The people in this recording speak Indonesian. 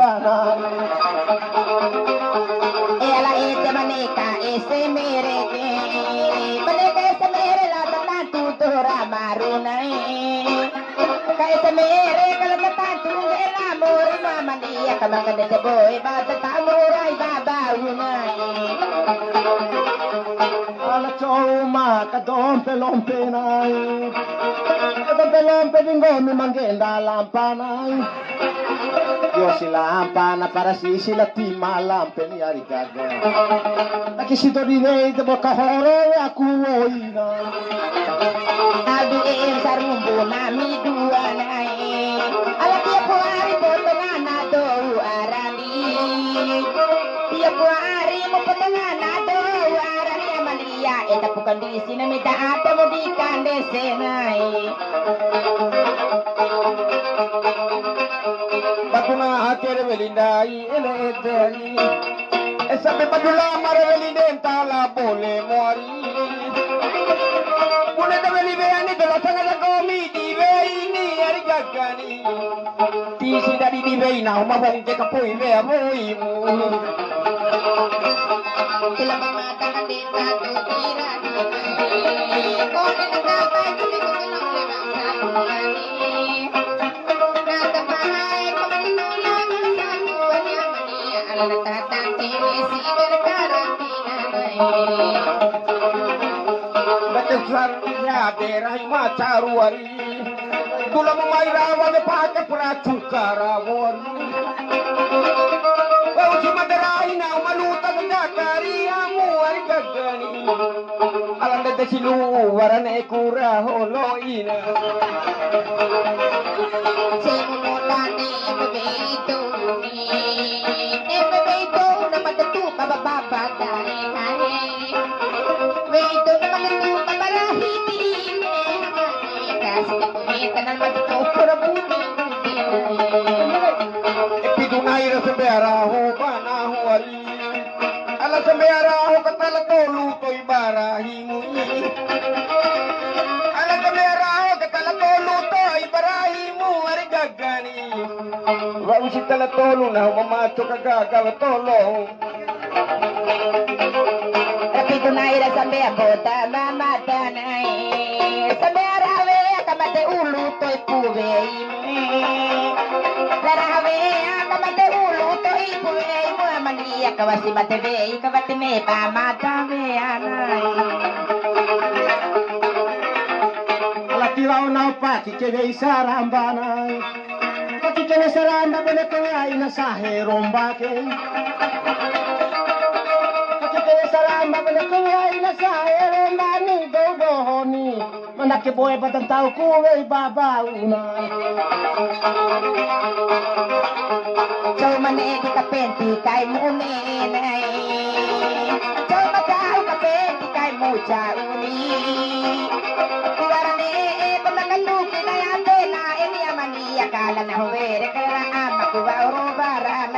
lampana. Ela ete maneka ese mereke, maneka ese mere la tantu tora marunai. Kaisa mere kalau tantu ela mor mama dia kamang de boy bata tamurai baba unai. Ala choma kadompe lompe nai, kadompe lompe bingomi mangenda lampanai. Yo si lampana para si sila tima lampe ni arigaga. Laki si dorine de boca hore aku oina. Abi sarumbu nami dua nai. Ala tiap hari potongana do arani. Tiap hari mo potongana do arani amalia. Eta bukan di sini minta apa mau di kandesenai. Batuna atere velindai ele eteri. Esa pe padula mare velindenta la bole muari. Pune de velibeani de la saga de gomi di veini arigagani. Tisi dari di veina uma bonke kapui vea voimu. Sila mamata kadita tu tira di kone nakapa kumi kukunong lewat sakani. Natapahay kumanunang sakuanya mania ala natatati si berkarantinanay. Betul ya derai macaruari. Tula mamairawa me pake pracukarawari. Uji madarai na umaluta gagari amu arigagani. Alanda de silu warane kura holoina. Simulane bebeito ni bebeito na magatu bababa dai kane. Bebeito na magatu babarahiti ni kasi kumita na magatu para bumi. Epidunay na semberaho panaho ari. Ala semberaho katala tolu toy barahimu. Ala semberaho katala tolu toy barahimu ari gagani. Wa usi tala tolu na mamato kagagawa tolo. Epidunay na sambe abota mamata nai. Sambe arawe kamate ulu toy puwei. Larawe kamate ulu toy puwei mo mania kawasi matebe kawate me pamata me anai. Ala tirao na pati keve isarambana. Pati keve saramba bene kaya ina sahe rombake. Pati keve saramba bene kaya ina sahe rombani dodohoni. Manake boy batang tau kuwe baba una. Chow mane di kapenti kay mune nai. Chow matao kapenti kay mucha uni. Kuwarane pamakaluki na yate na ini amani akala na huwere kaya ama kuwa uro bara